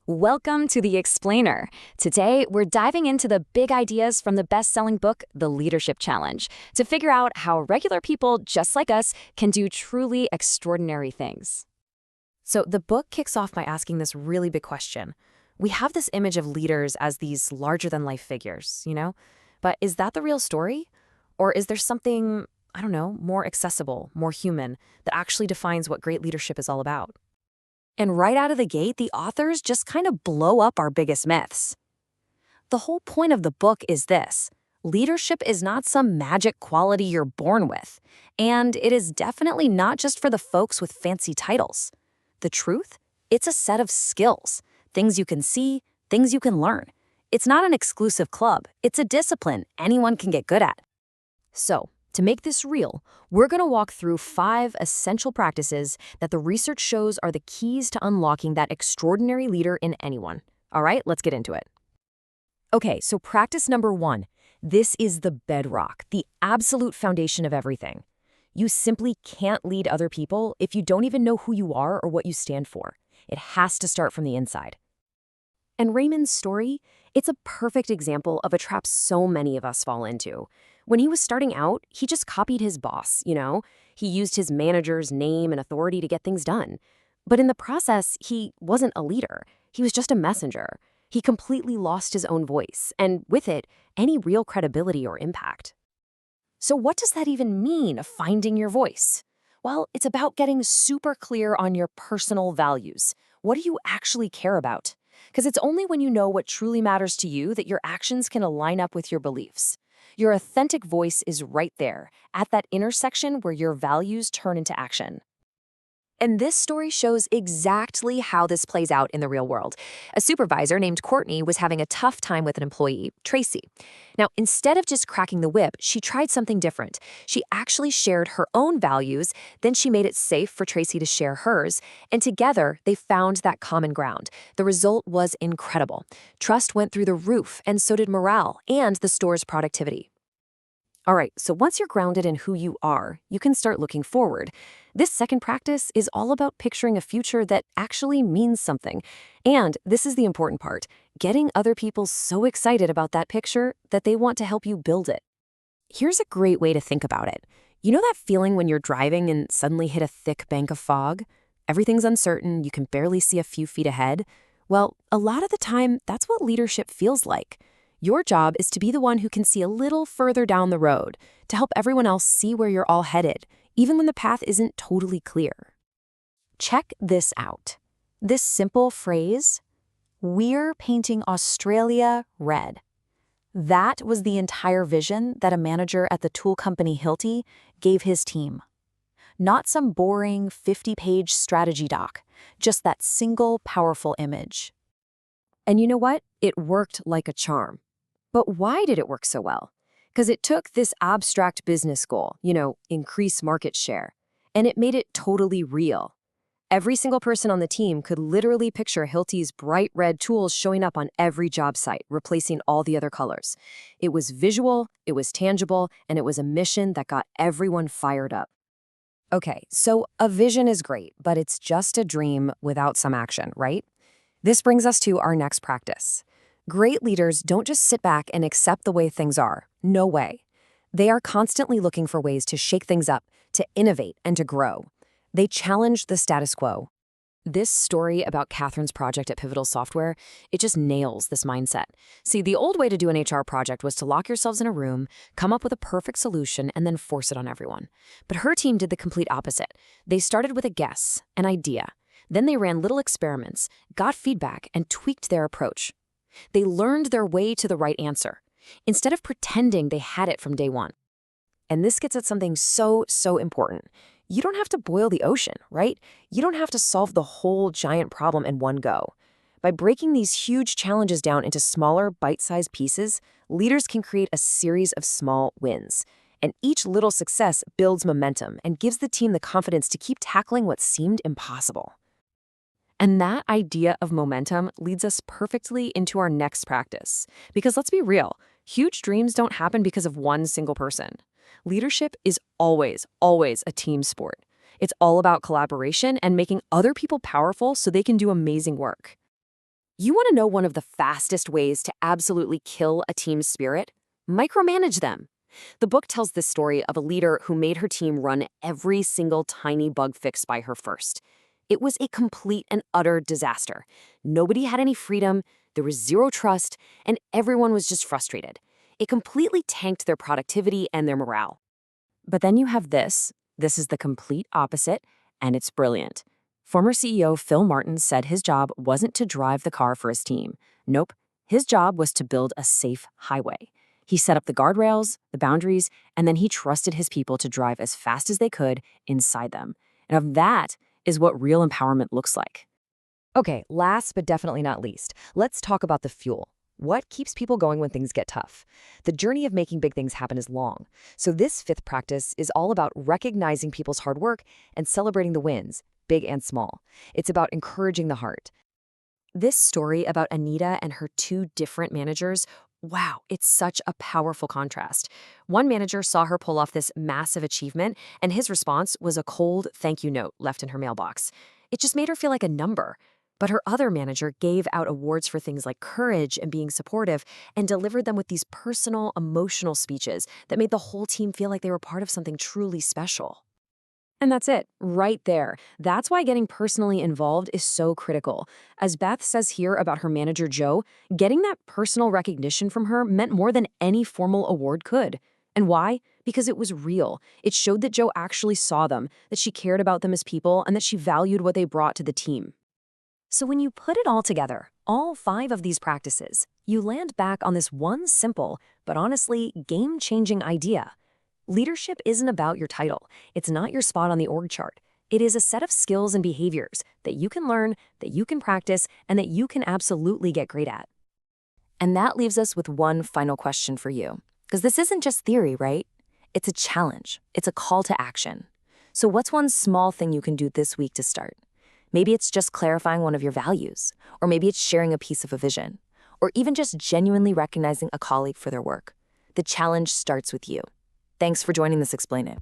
Welcome to The Explainer. Today, we're diving into the big ideas from the best-selling book, The Leadership Challenge, to figure out how regular people just like us can do truly extraordinary things. So the book kicks off by asking this really big question. We have this image of leaders as these larger-than-life figures, But is that the real story? Or is there something, I don't know, more accessible, more human, that actually defines what great leadership is all about? And right out of the gate, the authors just kind of blow up our biggest myths. The whole point of the book is this: leadership is not some magic quality you're born with, and it is definitely not just for the folks with fancy titles. The truth? It's a set of skills, things you can see, things you can learn. It's not an exclusive club, it's a discipline anyone can get good at. So, to make this real, we're going to walk through 5 essential practices that the research shows are the keys to unlocking that extraordinary leader in anyone. All right, let's get into it. Okay, so practice number 1. This is the bedrock, the absolute foundation of everything. You simply can't lead other people if you don't even know who you are or what you stand for. It has to start from the inside. And Raymond's story, it's a perfect example of a trap so many of us fall into. When he was starting out, he just copied his boss, He used his manager's name and authority to get things done. But in the process, he wasn't a leader. He was just a messenger. He completely lost his own voice, and with it, any real credibility or impact. So what does that even mean, finding your voice? Well, it's about getting super clear on your personal values. What do you actually care about? Because it's only when you know what truly matters to you that your actions can align up with your beliefs. Your authentic voice is right there, at that intersection where your values turn into action. And this story shows exactly how this plays out in the real world. A supervisor named Courtney was having a tough time with an employee, Tracy. Now, instead of just cracking the whip, she tried something different. She actually shared her own values, then she made it safe for Tracy to share hers, and together they found that common ground. The result was incredible. Trust went through the roof, and so did morale and the store's productivity. All right, so once you're grounded in who you are, you can start looking forward. This second practice is all about picturing a future that actually means something. And this is the important part, getting other people so excited about that picture that they want to help you build it. Here's a great way to think about it. You know that feeling when you're driving and suddenly hit a thick bank of fog? Everything's uncertain, you can barely see a few feet ahead. Well, a lot of the time, that's what leadership feels like. Your job is to be the one who can see a little further down the road, to help everyone else see where you're all headed, even when the path isn't totally clear. Check this out. This simple phrase, "We're painting Australia red." That was the entire vision that a manager at the tool company Hilti gave his team. Not some boring 50-page strategy doc, just that single powerful image. And you know what? It worked like a charm. But why did it work so well? Because it took this abstract business goal, increase market share, and it made it totally real. Every single person on the team could literally picture Hilti's bright red tools showing up on every job site, replacing all the other colors. It was visual, it was tangible, and it was a mission that got everyone fired up. Okay, so a vision is great, but it's just a dream without some action, right? This brings us to our next practice. Great leaders don't just sit back and accept the way things are. No way. They are constantly looking for ways to shake things up, to innovate, and to grow. They challenge the status quo. This story about Catherine's project at Pivotal Software, it just nails this mindset. See, the old way to do an HR project was to lock yourselves in a room, come up with a perfect solution, and then force it on everyone. But her team did the complete opposite. They started with a guess, an idea. Then they ran little experiments, got feedback, and tweaked their approach. They learned their way to the right answer, instead of pretending they had it from day one. And this gets at something so important. You don't have to boil the ocean, right? You don't have to solve the whole giant problem in one go. By breaking these huge challenges down into smaller, bite-sized pieces, leaders can create a series of small wins. And each little success builds momentum and gives the team the confidence to keep tackling what seemed impossible. And that idea of momentum leads us perfectly into our next practice. Because let's be real, huge dreams don't happen because of one single person. Leadership is always a team sport. It's all about collaboration and making other people powerful so they can do amazing work. You want to know one of the fastest ways to absolutely kill a team's spirit? Micromanage them. The book tells the story of a leader who made her team run every single tiny bug fix by her first. It was a complete and utter disaster. Nobody had any freedom, there was zero trust, and everyone was just frustrated. It completely tanked their productivity and their morale. But then you have this. This is the complete opposite, and it's brilliant. Former CEO Phil Martin said his job wasn't to drive the car for his team. Nope, his job was to build a safe highway. He set up the guardrails, the boundaries, and then he trusted his people to drive as fast as they could inside them. And of that is what real empowerment looks like. Okay, last but definitely not least, let's talk about the fuel. What keeps people going when things get tough? The journey of making big things happen is long. So this fifth practice is all about recognizing people's hard work and celebrating the wins, big and small. It's about encouraging the heart. This story about Anita and her two different managers, wow, it's such a powerful contrast. One manager saw her pull off this massive achievement, and his response was a cold thank you note left in her mailbox. It just made her feel like a number. But her other manager gave out awards for things like courage and being supportive and delivered them with these personal, emotional speeches that made the whole team feel like they were part of something truly special. And that's it, right there. That's why getting personally involved is so critical. As Beth says here about her manager, Joe, getting that personal recognition from her meant more than any formal award could. And why? Because it was real. It showed that Joe actually saw them, that she cared about them as people, and that she valued what they brought to the team. So when you put it all together, all 5 of these practices, you land back on this one simple, but honestly game-changing idea. Leadership isn't about your title. It's not your spot on the org chart. It is a set of skills and behaviors that you can learn, that you can practice, and that you can absolutely get great at. And that leaves us with one final question for you. Because this isn't just theory, right? It's a challenge. It's a call to action. So what's one small thing you can do this week to start? Maybe it's just clarifying one of your values, or maybe it's sharing a piece of a vision, or even just genuinely recognizing a colleague for their work. The challenge starts with you. Thanks for joining this Explain It.